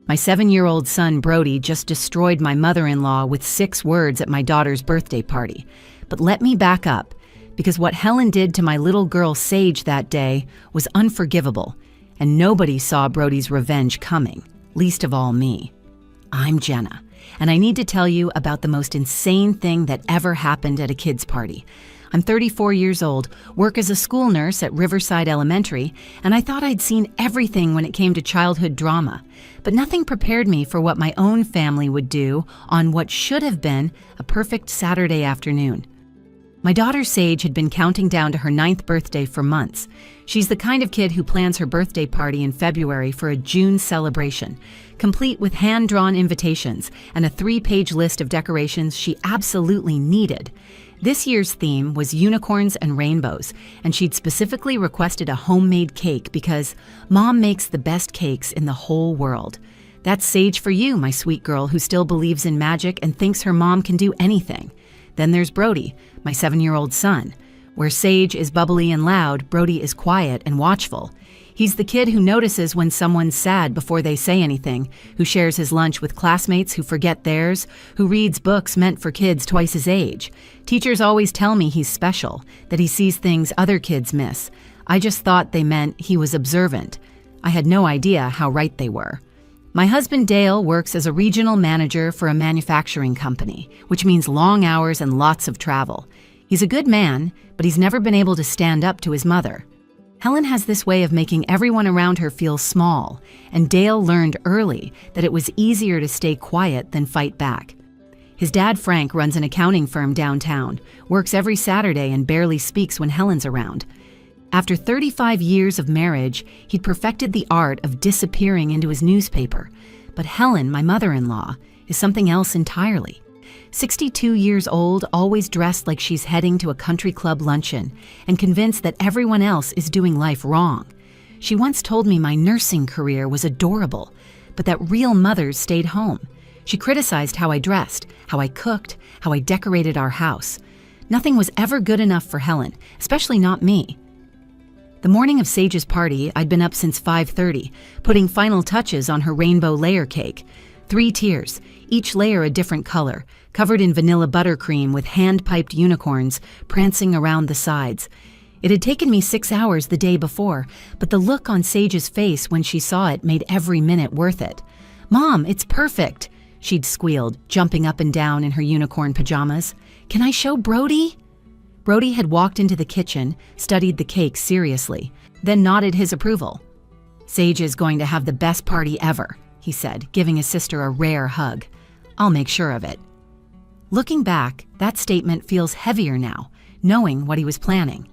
My 7-year-old son, Brody, just destroyed my mother-in-law with 6 words at my daughter's birthday party. But let me back up, because what Helen did to my little girl, Sage, that day was unforgivable, and nobody saw Brody's revenge coming, least of all me. I'm Jenna, and I need to tell you about the most insane thing that ever happened at a kid's party. I'm 34 years old, work as a school nurse at Riverside Elementary, and I thought I'd seen everything when it came to childhood drama. But nothing prepared me for what my own family would do on what should have been a perfect Saturday afternoon. My daughter Sage had been counting down to her 9th birthday for months. She's the kind of kid who plans her birthday party in February for a June celebration, complete with hand-drawn invitations and a 3-page list of decorations she absolutely needed. This year's theme was unicorns and rainbows, and she'd specifically requested a homemade cake because Mom makes the best cakes in the whole world. That's Sage for you, my sweet girl who still believes in magic and thinks her mom can do anything. Then there's Brody, my 7-year-old son. Where Sage is bubbly and loud, Brody is quiet and watchful. He's the kid who notices when someone's sad before they say anything, who shares his lunch with classmates who forget theirs, who reads books meant for kids twice his age. Teachers always tell me he's special, that he sees things other kids miss. I just thought they meant he was observant. I had no idea how right they were. My husband Dale works as a regional manager for a manufacturing company, which means long hours and lots of travel. He's a good man, but he's never been able to stand up to his mother. Helen has this way of making everyone around her feel small, and Dale learned early that it was easier to stay quiet than fight back. His dad Frank runs an accounting firm downtown, works every Saturday and barely speaks when Helen's around. After 35 years of marriage, he'd perfected the art of disappearing into his newspaper. But Helen, my mother-in-law, is something else entirely. 62 years old, always dressed like she's heading to a country club luncheon, and convinced that everyone else is doing life wrong. She once told me my nursing career was adorable, but that real mothers stayed home. She criticized how I dressed, how I cooked, how I decorated our house. Nothing was ever good enough for Helen, especially not me. The morning of Sage's party, I'd been up since 5:30, putting final touches on her rainbow layer cake. 3 tiers, each layer a different color, covered in vanilla buttercream with hand-piped unicorns prancing around the sides. It had taken me 6 hours the day before, but the look on Sage's face when she saw it made every minute worth it. "Mom, it's perfect," she'd squealed, jumping up and down in her unicorn pajamas. "Can I show Brody?" Brody had walked into the kitchen, studied the cake seriously, then nodded his approval. "Sage is going to have the best party ever," he said, giving his sister a rare hug. "I'll make sure of it." Looking back, that statement feels heavier now, knowing what he was planning.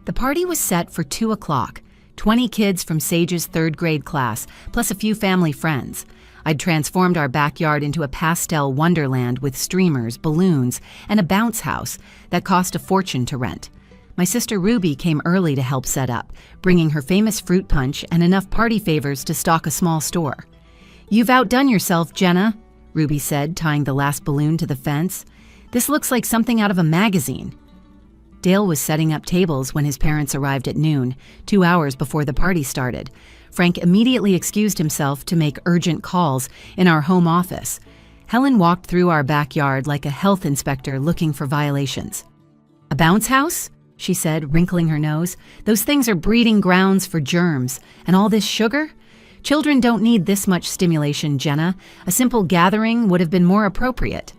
The party was set for 2 o'clock, 20 kids from Sage's 3rd grade class, plus a few family friends. I'd transformed our backyard into a pastel wonderland with streamers, balloons, and a bounce house that cost a fortune to rent. My sister Ruby came early to help set up, bringing her famous fruit punch and enough party favors to stock a small store. "You've outdone yourself, Jenna," Ruby said, tying the last balloon to the fence. "This looks like something out of a magazine." Dale was setting up tables when his parents arrived at noon, 2 hours before the party started. Frank immediately excused himself to make urgent calls in our home office. Helen walked through our backyard like a health inspector looking for violations. "A bounce house?" she said, wrinkling her nose. "Those things are breeding grounds for germs. And all this sugar? Children don't need this much stimulation, Jenna. A simple gathering would have been more appropriate."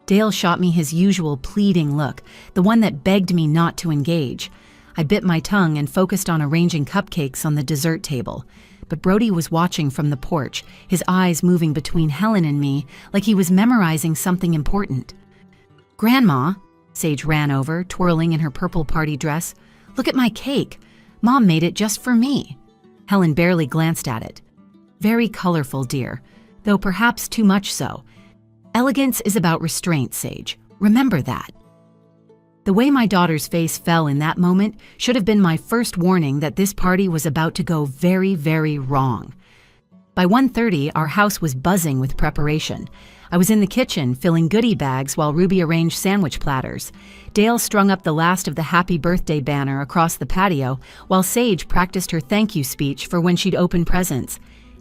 Dale shot me his usual pleading look, the one that begged me not to engage. I bit my tongue and focused on arranging cupcakes on the dessert table. But Brody was watching from the porch, his eyes moving between Helen and me like he was memorizing something important. "Grandma," Sage ran over, twirling in her purple party dress, "look at my cake. Mom made it just for me." Helen barely glanced at it. "Very colorful, dear, though perhaps too much so. Elegance is about restraint, Sage. Remember that." The way my daughter's face fell in that moment should have been my first warning that this party was about to go very, very wrong. By 1:30, our house was buzzing with preparation. I was in the kitchen filling goodie bags while Ruby arranged sandwich platters. Dale strung up the last of the happy birthday banner across the patio while Sage practiced her thank you speech for when she'd open presents.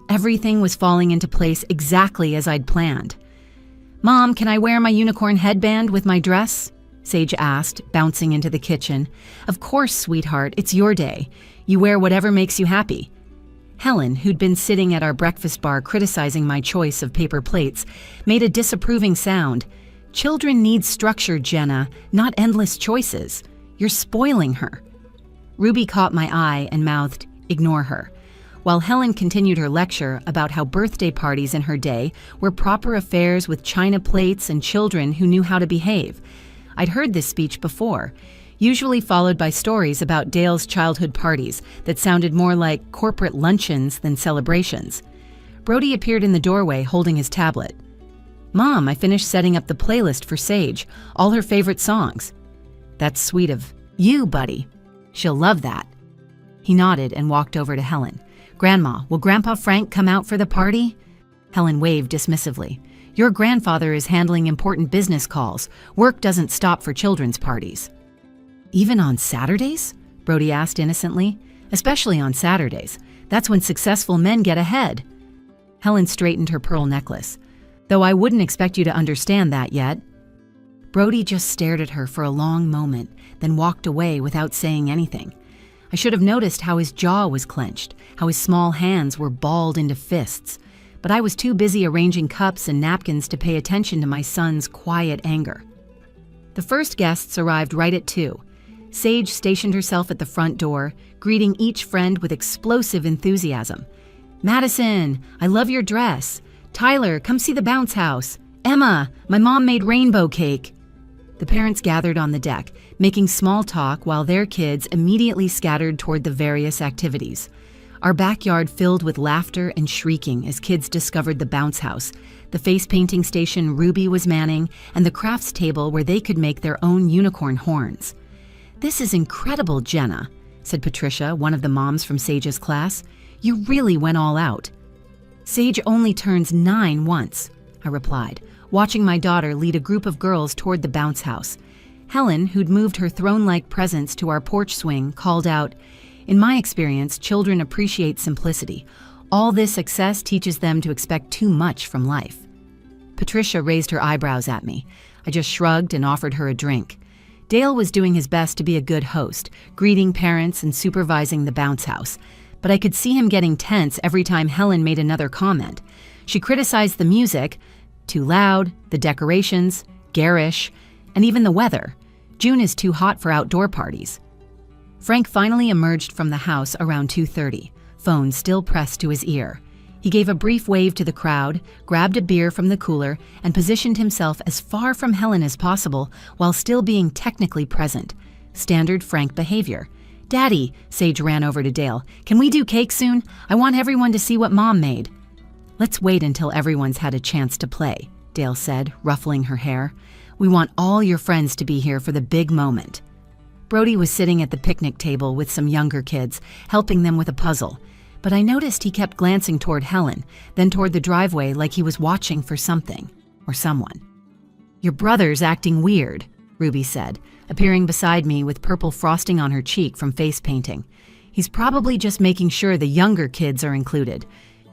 Everything was falling into place exactly as I'd planned. "Mom, can I wear my unicorn headband with my dress?" Sage asked, bouncing into the kitchen. "Of course, sweetheart, it's your day. You wear whatever makes you happy." Helen, who'd been sitting at our breakfast bar criticizing my choice of paper plates, made a disapproving sound. "Children need structure, Jenna, not endless choices. You're spoiling her." Ruby caught my eye and mouthed, "Ignore her," while Helen continued her lecture about how birthday parties in her day were proper affairs with china plates and children who knew how to behave. I'd heard this speech before, usually followed by stories about Dale's childhood parties that sounded more like corporate luncheons than celebrations. Brody appeared in the doorway holding his tablet. "Mom, I finished setting up the playlist for Sage, all her favorite songs." "That's sweet of you, buddy. She'll love that." He nodded and walked over to Helen. "Grandma, will Grandpa Frank come out for the party?" Helen waved dismissively. "Your grandfather is handling important business calls. Work doesn't stop for children's parties." "Even on Saturdays?" Brody asked innocently. "Especially on Saturdays. That's when successful men get ahead." Helen straightened her pearl necklace. "Though I wouldn't expect you to understand that yet." Brody just stared at her for a long moment, then walked away without saying anything. I should have noticed how his jaw was clenched, how his small hands were balled into fists, but I was too busy arranging cups and napkins to pay attention to my son's quiet anger. The first guests arrived right at 2. Sage stationed herself at the front door, greeting each friend with explosive enthusiasm. "Madison, I love your dress. Tyler, come see the bounce house. Emma, my mom made rainbow cake." The parents gathered on the deck, making small talk while their kids immediately scattered toward the various activities. Our backyard filled with laughter and shrieking as kids discovered the bounce house, the face painting station Ruby was manning, and the crafts table where they could make their own unicorn horns. "This is incredible, Jenna," said Patricia, one of the moms from Sage's class. "You really went all out." "Sage only turns 9 once," I replied, watching my daughter lead a group of girls toward the bounce house. Helen, who'd moved her throne-like presence to our porch swing, called out, "In my experience, children appreciate simplicity. All this excess teaches them to expect too much from life." Patricia raised her eyebrows at me. I just shrugged and offered her a drink. Dale was doing his best to be a good host, greeting parents and supervising the bounce house, but I could see him getting tense every time Helen made another comment. She criticized the music, too loud, the decorations, garish, and even the weather. June is too hot for outdoor parties. Frank finally emerged from the house around 2:30, phone still pressed to his ear. He gave a brief wave to the crowd, grabbed a beer from the cooler, and positioned himself as far from Helen as possible while still being technically present. Standard Frank behavior. "Daddy," Sage ran over to Dale, "can we do cake soon? I want everyone to see what Mom made." "Let's wait until everyone's had a chance to play," Dale said, ruffling her hair. "We want all your friends to be here for the big moment." Brody was sitting at the picnic table with some younger kids, helping them with a puzzle. But I noticed he kept glancing toward Helen, then toward the driveway like he was watching for something or someone. "Your brother's acting weird," Ruby said, appearing beside me with purple frosting on her cheek from face painting. "He's probably just making sure the younger kids are included.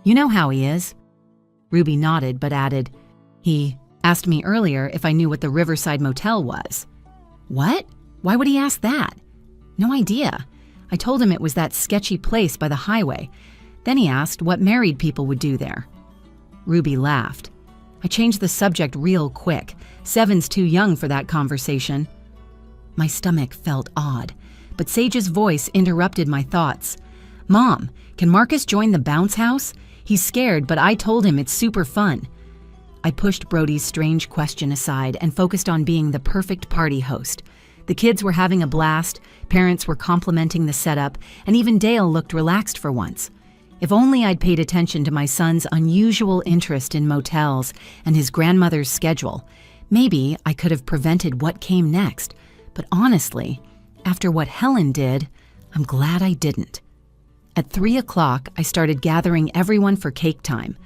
You know how he is." Ruby nodded but added, "He asked me earlier if I knew what the Riverside Motel was." "What? Why would he ask that?" "No idea. I told him it was that sketchy place by the highway. Then he asked what married people would do there." Ruby laughed. "I changed the subject real quick. 7's too young for that conversation." My stomach felt odd, but Sage's voice interrupted my thoughts. "Mom, can Marcus join the bounce house? He's scared, but I told him it's super fun." I pushed Brody's strange question aside and focused on being the perfect party host. The kids were having a blast, parents were complimenting the setup, and even Dale looked relaxed for once. If only I'd paid attention to my son's unusual interest in motels and his grandmother's schedule. Maybe I could have prevented what came next, but honestly, after what Helen did, I'm glad I didn't. At 3 o'clock, I started gathering everyone for cake time.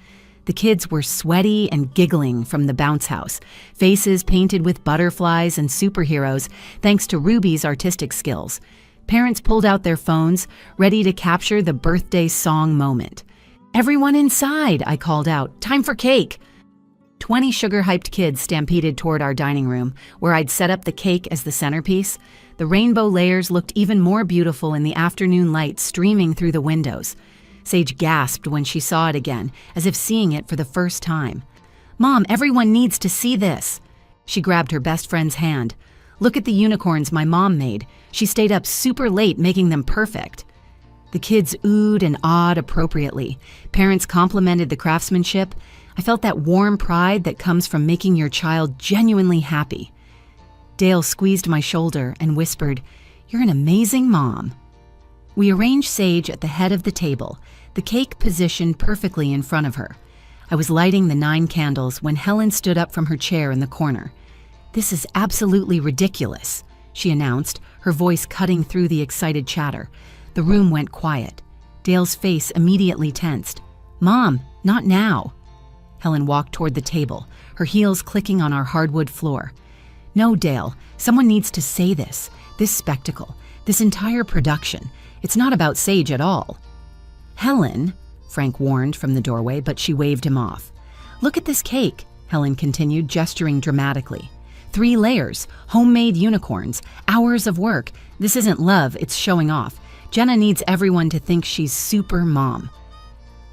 The kids were sweaty and giggling from the bounce house, faces painted with butterflies and superheroes thanks to Ruby's artistic skills. Parents pulled out their phones, ready to capture the birthday song moment. "Everyone inside," I called out. "Time for cake." 20 sugar-hyped kids stampeded toward our dining room, where I'd set up the cake as the centerpiece. The rainbow layers looked even more beautiful in the afternoon light streaming through the windows. Sage gasped when she saw it again, as if seeing it for the first time. "Mom, everyone needs to see this." She grabbed her best friend's hand. "Look at the unicorns my mom made. She stayed up super late making them perfect." The kids oohed and awed appropriately. Parents complimented the craftsmanship. I felt that warm pride that comes from making your child genuinely happy. Dale squeezed my shoulder and whispered, "You're an amazing mom." We arranged Sage at the head of the table, the cake positioned perfectly in front of her. I was lighting the 9 candles when Helen stood up from her chair in the corner. "This is absolutely ridiculous," she announced, her voice cutting through the excited chatter. The room went quiet. Dale's face immediately tensed. "Mom, not now." Helen walked toward the table, her heels clicking on our hardwood floor. "No, Dale, someone needs to say this spectacle, this entire production. It's not about Sage at all." "Helen," Frank warned from the doorway, but she waved him off. "Look at this cake," Helen continued, gesturing dramatically. 3 layers, homemade unicorns, hours of work. This isn't love, it's showing off. Jenna needs everyone to think she's super mom.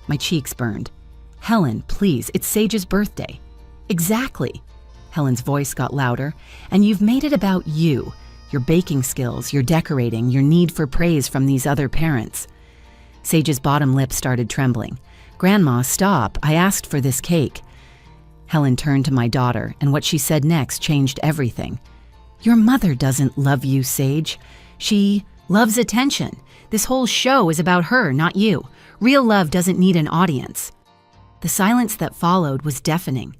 My cheeks burned. "Helen, please, it's Sage's birthday." "Exactly." Helen's voice got louder. "And you've made it about you, your baking skills, your decorating, your need for praise from these other parents." Sage's bottom lip started trembling. "Grandma, stop. I asked for this cake." Helen turned to my daughter, and what she said next changed everything. "Your mother doesn't love you, Sage. She loves attention. This whole show is about her, not you. Real love doesn't need an audience." The silence that followed was deafening.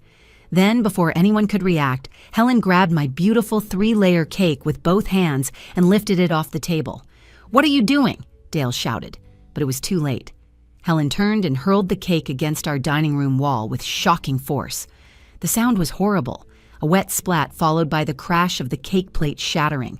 Then, before anyone could react, Helen grabbed my beautiful 3-layer cake with both hands and lifted it off the table. "What are you doing?" Dale shouted, but it was too late. Helen turned and hurled the cake against our dining room wall with shocking force. The sound was horrible, a wet splat followed by the crash of the cake plate shattering.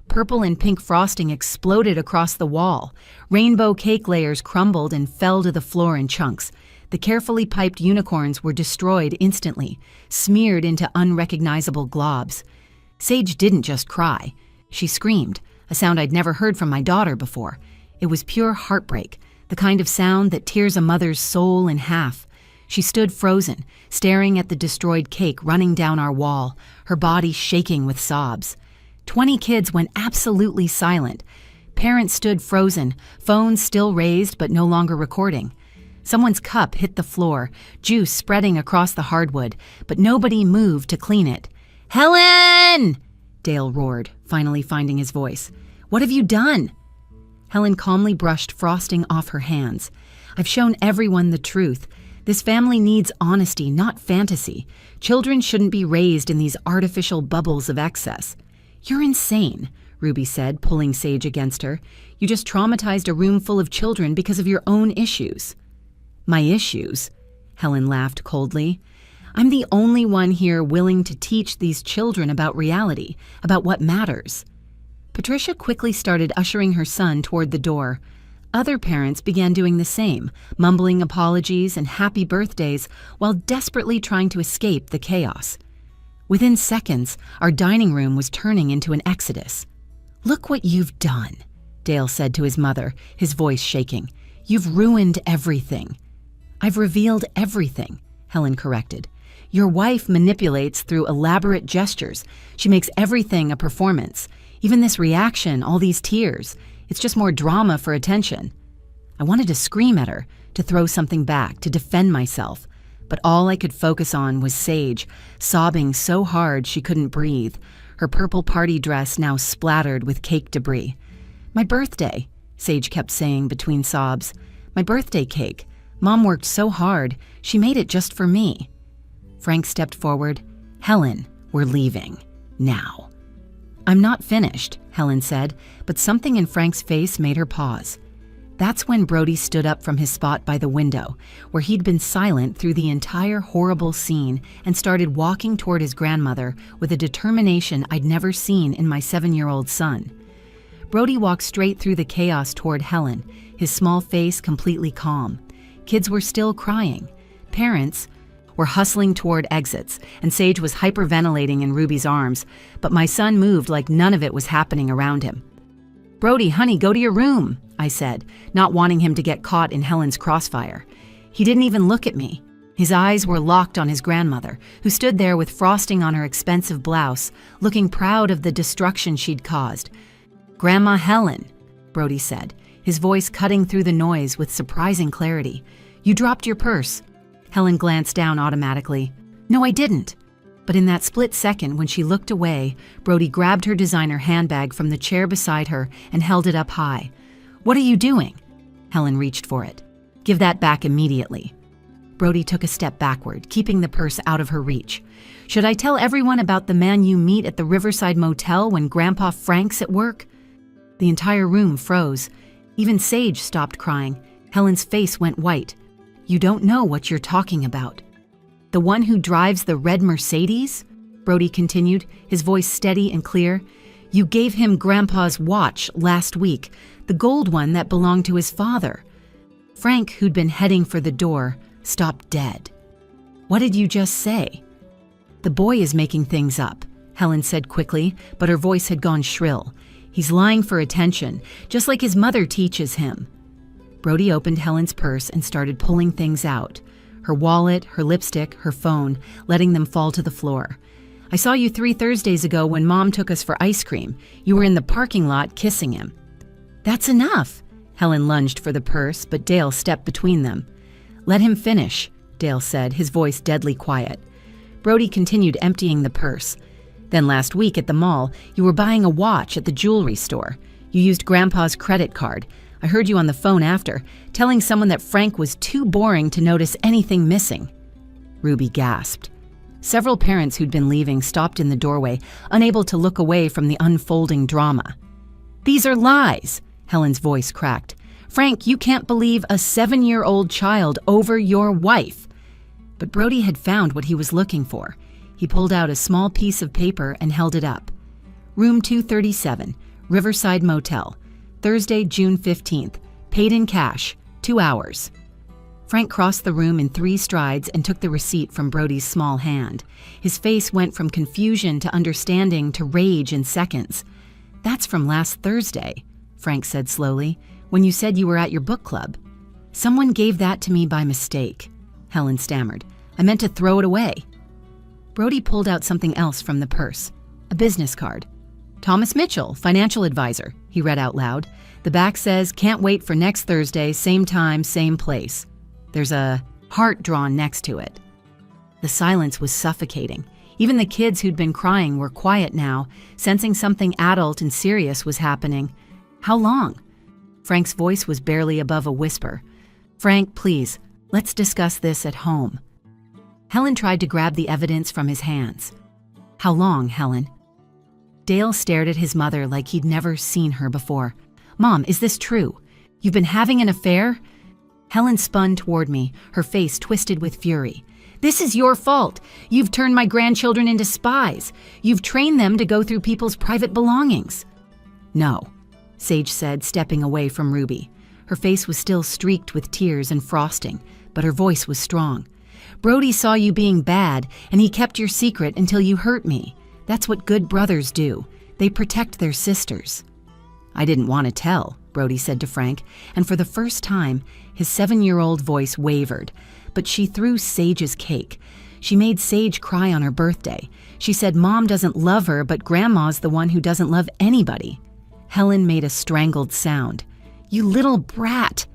Purple and pink frosting exploded across the wall. Rainbow cake layers crumbled and fell to the floor in chunks. The carefully piped unicorns were destroyed instantly, smeared into unrecognizable globs. Sage didn't just cry. She screamed, a sound I'd never heard from my daughter before. It was pure heartbreak, the kind of sound that tears a mother's soul in half. She stood frozen, staring at the destroyed cake running down our wall, her body shaking with sobs. 20 kids went absolutely silent. Parents stood frozen, phones still raised but no longer recording. Someone's cup hit the floor, juice spreading across the hardwood, but nobody moved to clean it. "Helen!" Dale roared, finally finding his voice. "What have you done?" Helen calmly brushed frosting off her hands. "I've shown everyone the truth. This family needs honesty, not fantasy. Children shouldn't be raised in these artificial bubbles of excess." "You're insane," Ruby said, pulling Sage against her. "You just traumatized a room full of children because of your own issues." "My issues?" Helen laughed coldly. "I'm the only one here willing to teach these children about reality, about what matters." Patricia quickly started ushering her son toward the door. Other parents began doing the same, mumbling apologies and happy birthdays while desperately trying to escape the chaos. Within seconds, our dining room was turning into an exodus. "Look what you've done," Dale said to his mother, his voice shaking. "You've ruined everything." "I've revealed everything," Helen corrected. "Your wife manipulates through elaborate gestures. She makes everything a performance. Even this reaction, all these tears, it's just more drama for attention." I wanted to scream at her, to throw something back, to defend myself. But all I could focus on was Sage, sobbing so hard she couldn't breathe, her purple party dress now splattered with cake debris. "My birthday," Sage kept saying between sobs. "My birthday cake. Mom worked so hard. She made it just for me." Frank stepped forward. "Helen, we're leaving. Now." "I'm not finished," Helen said, but something in Frank's face made her pause. That's when Brody stood up from his spot by the window, where he'd been silent through the entire horrible scene, and started walking toward his grandmother with a determination I'd never seen in my 7-year-old son. Brody walked straight through the chaos toward Helen, his small face completely calm. Kids were still crying. Parents were hustling toward exits, and Sage was hyperventilating in Ruby's arms, but my son moved like none of it was happening around him. "Brody, honey, go to your room," I said, not wanting him to get caught in Helen's crossfire. He didn't even look at me. His eyes were locked on his grandmother, who stood there with frosting on her expensive blouse, looking proud of the destruction she'd caused. "Grandma Helen," Brody said, his voice cutting through the noise with surprising clarity. "You dropped your purse." Helen glanced down automatically. "No, I didn't." But in that split second when she looked away, Brody grabbed her designer handbag from the chair beside her and held it up high. "What are you doing?" Helen reached for it. "Give that back immediately." Brody took a step backward, keeping the purse out of her reach. "Should I tell everyone about the man you meet at the Riverside Motel when Grandpa Frank's at work?" The entire room froze. Even Sage stopped crying. Helen's face went white. "You don't know what you're talking about." "The one who drives the red Mercedes?" Brody continued, his voice steady and clear. "You gave him Grandpa's watch last week, the gold one that belonged to his father." Frank, who'd been heading for the door, stopped dead. "What did you just say?" "The boy is making things up," Helen said quickly, but her voice had gone shrill. "He's lying for attention, just like his mother teaches him." Brody opened Helen's purse and started pulling things out. Her wallet, her lipstick, her phone, letting them fall to the floor. "I saw you 3 Thursdays ago when Mom took us for ice cream. You were in the parking lot kissing him." "That's enough." Helen lunged for the purse, but Dale stepped between them. "Let him finish," Dale said, his voice deadly quiet. Brody continued emptying the purse. "Then last week at the mall, you were buying a watch at the jewelry store. You used Grandpa's credit card. I heard you on the phone after, telling someone that Frank was too boring to notice anything missing." Ruby gasped. Several parents who'd been leaving stopped in the doorway, unable to look away from the unfolding drama. "These are lies," Helen's voice cracked. "Frank, you can't believe a 7-year-old child over your wife." But Brody had found what he was looking for. He pulled out a small piece of paper and held it up. "Room 237, Riverside Motel, Thursday, June 15th, paid in cash, 2 hours." Frank crossed the room in 3 strides and took the receipt from Brody's small hand. His face went from confusion to understanding to rage in seconds. "That's from last Thursday," Frank said slowly, "when you said you were at your book club." "Someone gave that to me by mistake," Helen stammered. "I meant to throw it away." Brody pulled out something else from the purse, a business card. "Thomas Mitchell, financial advisor," he read out loud. "The back says, 'Can't wait for next Thursday, same time, same place.' There's a heart drawn next to it." The silence was suffocating. Even the kids who'd been crying were quiet now, sensing something adult and serious was happening. "How long?" Frank's voice was barely above a whisper. "Frank, please, let's discuss this at home." Helen tried to grab the evidence from his hands. "How long, Helen?" Dale stared at his mother like he'd never seen her before. "Mom, is this true? You've been having an affair?" Helen spun toward me, her face twisted with fury. "This is your fault. You've turned my grandchildren into spies. You've trained them to go through people's private belongings." "No," Sage said, stepping away from Ruby. Her face was still streaked with tears and frosting, but her voice was strong. "Brody saw you being bad, and he kept your secret until you hurt me. That's what good brothers do. They protect their sisters." "I didn't want to tell," Brody said to Frank, and for the first time, his 7-year-old voice wavered. But she threw Sage's cake. She made Sage cry on her birthday. She said Mom doesn't love her, but Grandma's the one who doesn't love anybody. Helen made a strangled sound. "You little brat!"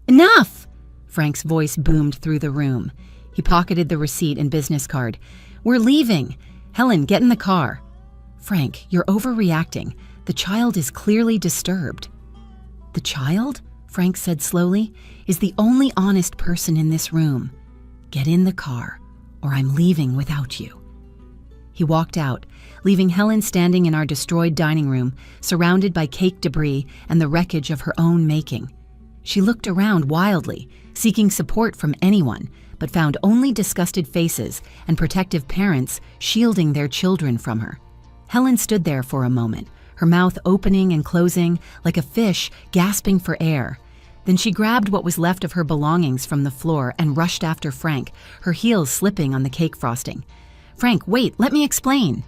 "Enough!" Frank's voice boomed through the room. He pocketed the receipt and business card. "We're leaving. Helen, get in the car." "Frank, you're overreacting. The child is clearly disturbed." "The child," Frank said slowly, "is the only honest person in this room. Get in the car, or I'm leaving without you." He walked out, leaving Helen standing in our destroyed dining room, surrounded by cake debris and the wreckage of her own making. She looked around wildly, seeking support from anyone, but found only disgusted faces and protective parents shielding their children from her. Helen stood there for a moment, her mouth opening and closing like a fish gasping for air. Then she grabbed what was left of her belongings from the floor and rushed after Frank, her heels slipping on the cake frosting. "Frank, wait, let me explain."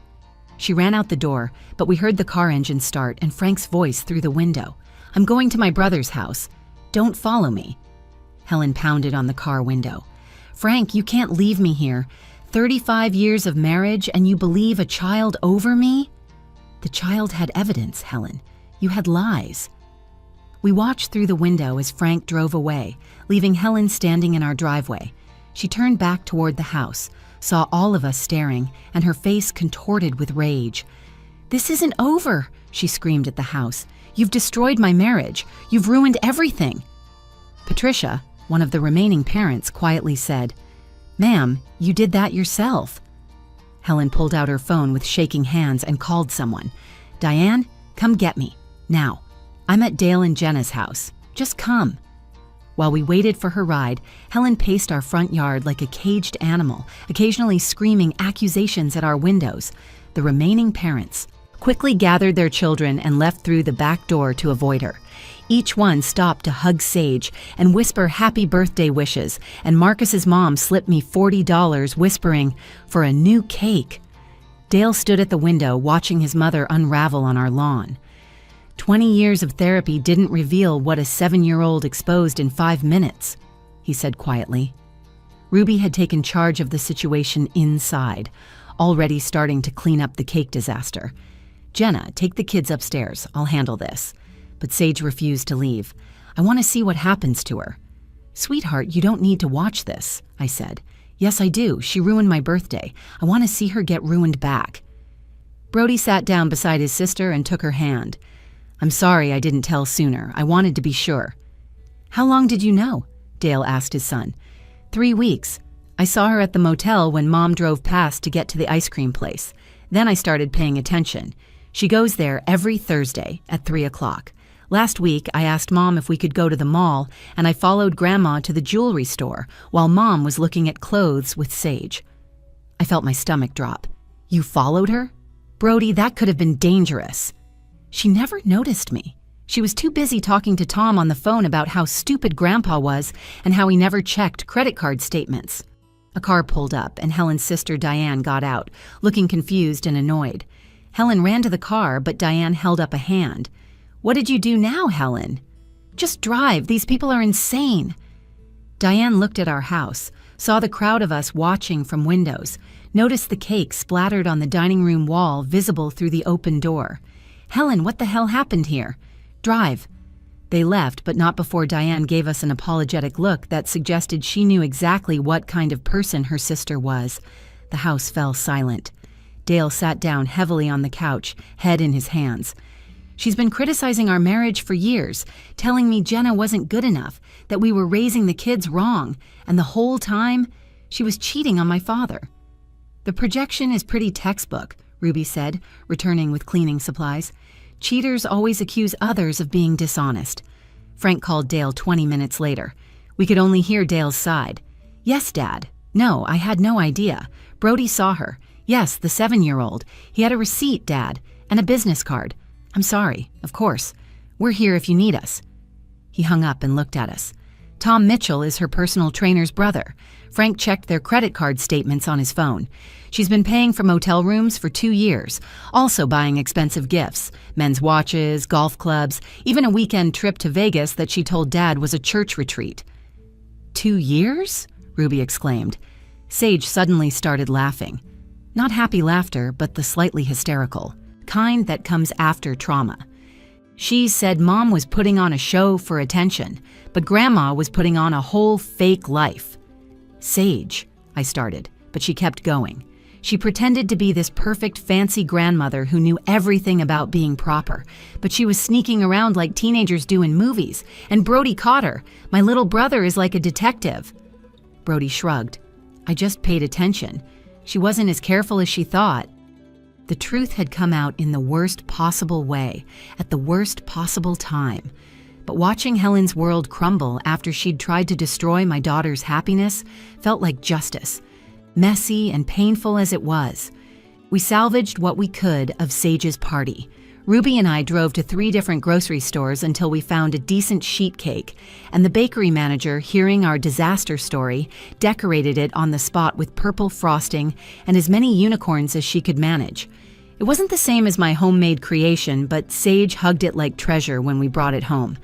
She ran out the door, but we heard the car engine start and Frank's voice through the window. "I'm going to my brother's house. Don't follow me." Helen pounded on the car window. "Frank, you can't leave me here. 35 years of marriage and you believe a child over me?" "The child had evidence, Helen. You had lies." We watched through the window as Frank drove away, leaving Helen standing in our driveway. She turned back toward the house, saw all of us staring, and her face contorted with rage. "This isn't over," she screamed at the house. "You've destroyed my marriage. You've ruined everything." Patricia, one of the remaining parents, quietly said, "Ma'am, you did that yourself." Helen pulled out her phone with shaking hands and called someone. "Diane, come get me. Now. I'm at Dale and Jenna's house. Just come." While we waited for her ride, Helen paced our front yard like a caged animal, occasionally screaming accusations at our windows. The remaining parents quickly gathered their children and left through the back door to avoid her. Each one stopped to hug Sage and whisper happy birthday wishes, and Marcus's mom slipped me $40, whispering, "For a new cake." Dale stood at the window watching his mother unravel on our lawn. 20 years of therapy didn't reveal what a 7-year-old exposed in 5 minutes, he said quietly. Ruby had taken charge of the situation inside, already starting to clean up the cake disaster. "Jenna, take the kids upstairs. I'll handle this." But Sage refused to leave. "I want to see what happens to her." "Sweetheart, you don't need to watch this," I said. "Yes, I do. She ruined my birthday. I want to see her get ruined back." Brody sat down beside his sister and took her hand. "I'm sorry I didn't tell sooner. I wanted to be sure." "How long did you know?" Dale asked his son. 3 weeks. I saw her at the motel when Mom drove past to get to the ice cream place. Then I started paying attention. She goes there every Thursday at 3 o'clock. Last week, I asked Mom if we could go to the mall, and I followed Grandma to the jewelry store while Mom was looking at clothes with Sage. I felt my stomach drop. "You followed her?" "Brody, that could have been dangerous." "She never noticed me. She was too busy talking to Tom on the phone about how stupid Grandpa was and how he never checked credit card statements." A car pulled up, and Helen's sister Diane got out, looking confused and annoyed. Helen ran to the car, but Diane held up a hand. "What did you do now, Helen?" "Just drive. These people are insane." Diane looked at our house, saw the crowd of us watching from windows, noticed the cake splattered on the dining room wall visible through the open door. "Helen, what the hell happened here?" "Drive." They left, but not before Diane gave us an apologetic look that suggested she knew exactly what kind of person her sister was. The house fell silent. Dale sat down heavily on the couch, head in his hands. "She's been criticizing our marriage for years, telling me Jenna wasn't good enough, that we were raising the kids wrong, and the whole time, she was cheating on my father." "The projection is pretty textbook," Ruby said, returning with cleaning supplies. "Cheaters always accuse others of being dishonest." Frank called Dale 20 minutes later. We could only hear Dale's side. "Yes, Dad. No, I had no idea. Brody saw her. Yes, the 7-year-old. He had a receipt, Dad, and a business card. I'm sorry, of course. We're here if you need us." He hung up and looked at us. "Tom Mitchell is her personal trainer's brother. Frank checked their credit card statements on his phone. She's been paying for motel rooms for 2 years, also buying expensive gifts, men's watches, golf clubs, even a weekend trip to Vegas that she told Dad was a church retreat." 2 years? Ruby exclaimed. Sage suddenly started laughing. Not happy laughter, but the slightly hysterical kind that comes after trauma. "She said Mom was putting on a show for attention, but Grandma was putting on a whole fake life." "Sage," I started, but she kept going. She pretended to be this perfect fancy grandmother who knew everything about being proper, but she was sneaking around like teenagers do in movies, and Brody caught her. My little brother is like a detective. Brody shrugged. "I just paid attention. She wasn't as careful as she thought." The truth had come out in the worst possible way, at the worst possible time. But watching Helen's world crumble after she'd tried to destroy my daughter's happiness felt like justice, messy and painful as it was. We salvaged what we could of Sage's party. Ruby and I drove to 3 different grocery stores until we found a decent sheet cake, and the bakery manager, hearing our disaster story, decorated it on the spot with purple frosting and as many unicorns as she could manage. It wasn't the same as my homemade creation, but Sage hugged it like treasure when we brought it home.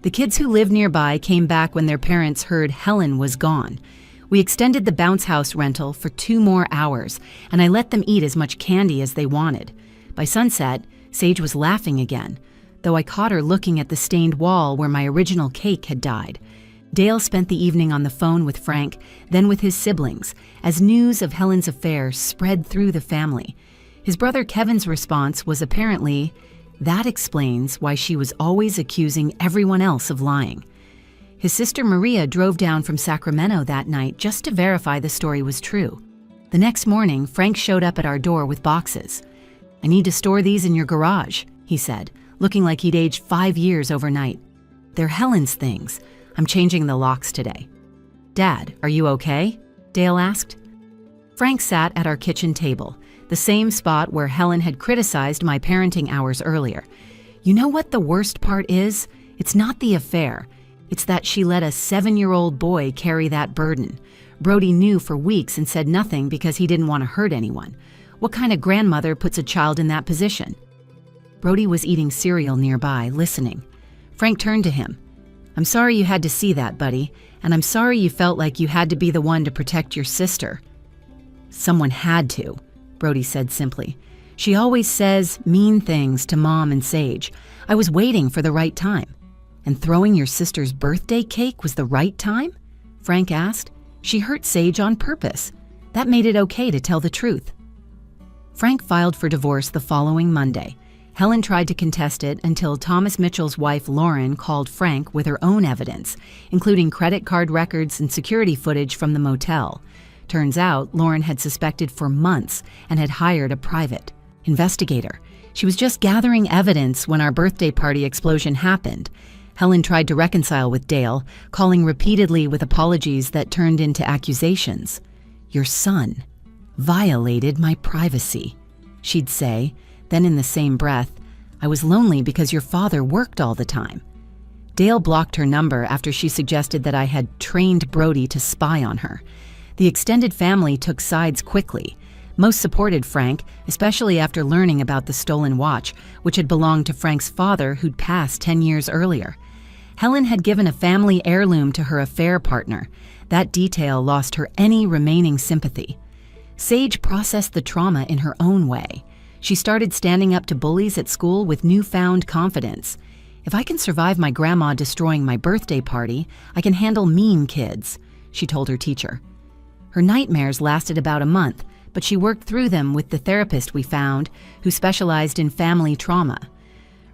The kids who lived nearby came back when their parents heard Helen was gone. We extended the bounce house rental for 2 more hours, and I let them eat as much candy as they wanted. By sunset, Sage was laughing again, though I caught her looking at the stained wall where my original cake had died. Dale spent the evening on the phone with Frank, then with his siblings, as news of Helen's affair spread through the family. His brother Kevin's response was apparently, "That explains why she was always accusing everyone else of lying." His sister Maria drove down from Sacramento that night just to verify the story was true. The next morning, Frank showed up at our door with boxes. "I need to store these in your garage," he said, looking like he'd aged 5 years overnight. "They're Helen's things. I'm changing the locks today." "Dad, are you okay?" Dale asked. Frank sat at our kitchen table, the same spot where Helen had criticized my parenting hours earlier. "You know what the worst part is? It's not the affair. It's that she let a 7-year-old boy carry that burden. Brody knew for weeks and said nothing because he didn't want to hurt anyone. What kind of grandmother puts a child in that position?" Brody was eating cereal nearby, listening. Frank turned to him. "I'm sorry you had to see that, buddy, and I'm sorry you felt like you had to be the one to protect your sister." "Someone had to," Brody said simply. "She always says mean things to Mom and Sage. I was waiting for the right time." "And throwing your sister's birthday cake was the right time?" Frank asked. "She hurt Sage on purpose. That made it okay to tell the truth." Frank filed for divorce the following Monday. Helen tried to contest it until Thomas Mitchell's wife Lauren called Frank with her own evidence, including credit card records and security footage from the motel. Turns out Lauren had suspected for months and had hired a private investigator. She was just gathering evidence when our birthday party explosion happened. Helen tried to reconcile with Dale, calling repeatedly with apologies that turned into accusations. "Your son violated my privacy," she'd say. Then in the same breath, "I was lonely because your father worked all the time." Dale blocked her number after she suggested that I had trained Brody to spy on her. The extended family took sides quickly. Most supported Frank, especially after learning about the stolen watch, which had belonged to Frank's father who'd passed 10 years earlier. Helen had given a family heirloom to her affair partner. That detail lost her any remaining sympathy. Sage processed the trauma in her own way. She started standing up to bullies at school with newfound confidence. "If I can survive my grandma destroying my birthday party, I can handle mean kids," she told her teacher. Her nightmares lasted about a month, but she worked through them with the therapist we found, who specialized in family trauma.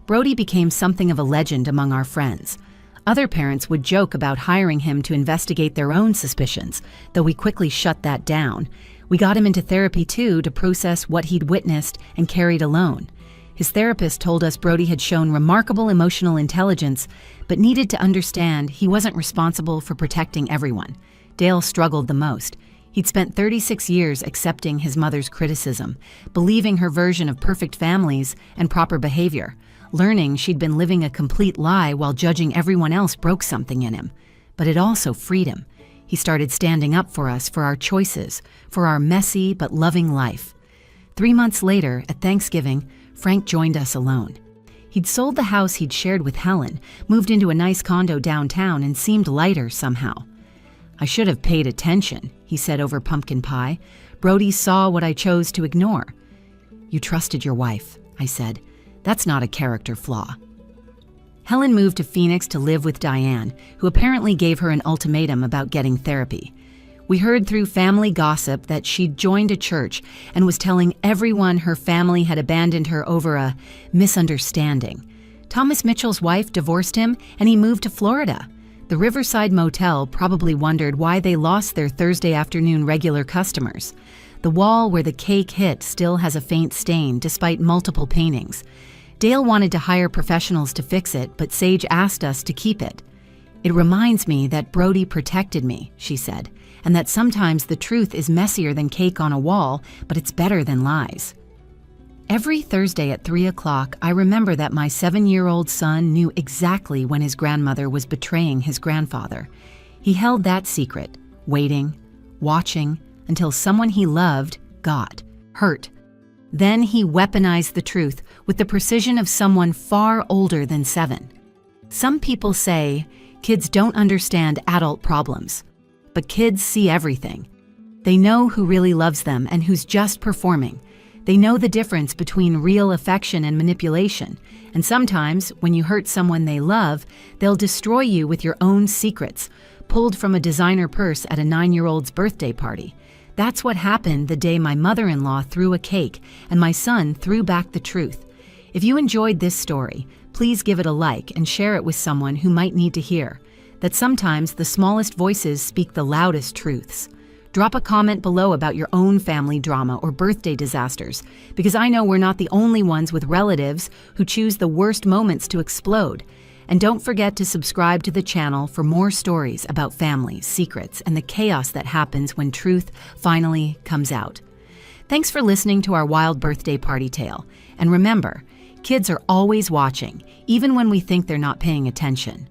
Brody became something of a legend among our friends. Other parents would joke about hiring him to investigate their own suspicions, though we quickly shut that down. We got him into therapy too to process what he'd witnessed and carried alone. His therapist told us Brody had shown remarkable emotional intelligence, but needed to understand he wasn't responsible for protecting everyone. Dale struggled the most. He'd spent 36 years accepting his mother's criticism, believing her version of perfect families and proper behavior, learning she'd been living a complete lie while judging everyone else broke something in him. But it also freed him. He started standing up for us, for our choices, for our messy but loving life. 3 months later, at Thanksgiving, Frank joined us alone. He'd sold the house he'd shared with Helen, moved into a nice condo downtown, and seemed lighter somehow. "I should have paid attention," he said over pumpkin pie. "Brody saw what I chose to ignore." "You trusted your wife," I said. "That's not a character flaw." Helen moved to Phoenix to live with Diane, who apparently gave her an ultimatum about getting therapy. We heard through family gossip that she'd joined a church and was telling everyone her family had abandoned her over a misunderstanding. Thomas Mitchell's wife divorced him, and he moved to Florida. The Riverside Motel probably wondered why they lost their Thursday afternoon regular customers. The wall where the cake hit still has a faint stain, despite multiple paintings. Dale wanted to hire professionals to fix it, but Sage asked us to keep it. "It reminds me that Brody protected me," she said, "and that sometimes the truth is messier than cake on a wall, but it's better than lies." Every Thursday at 3 o'clock, I remember that my 7-year-old son knew exactly when his grandmother was betraying his grandfather. He held that secret, waiting, watching, until someone he loved got hurt. Then he weaponized the truth with the precision of someone far older than 7. Some people say kids don't understand adult problems, but kids see everything. They know who really loves them and who's just performing. They know the difference between real affection and manipulation, and sometimes, when you hurt someone they love, they'll destroy you with your own secrets, pulled from a designer purse at a 9-year-old's birthday party. That's what happened the day my mother-in-law threw a cake and my son threw back the truth. If you enjoyed this story, please give it a like and share it with someone who might need to hear that sometimes the smallest voices speak the loudest truths. Drop a comment below about your own family drama or birthday disasters, because I know we're not the only ones with relatives who choose the worst moments to explode. And don't forget to subscribe to the channel for more stories about families, secrets, and the chaos that happens when truth finally comes out. Thanks for listening to our wild birthday party tale. And remember, kids are always watching, even when we think they're not paying attention.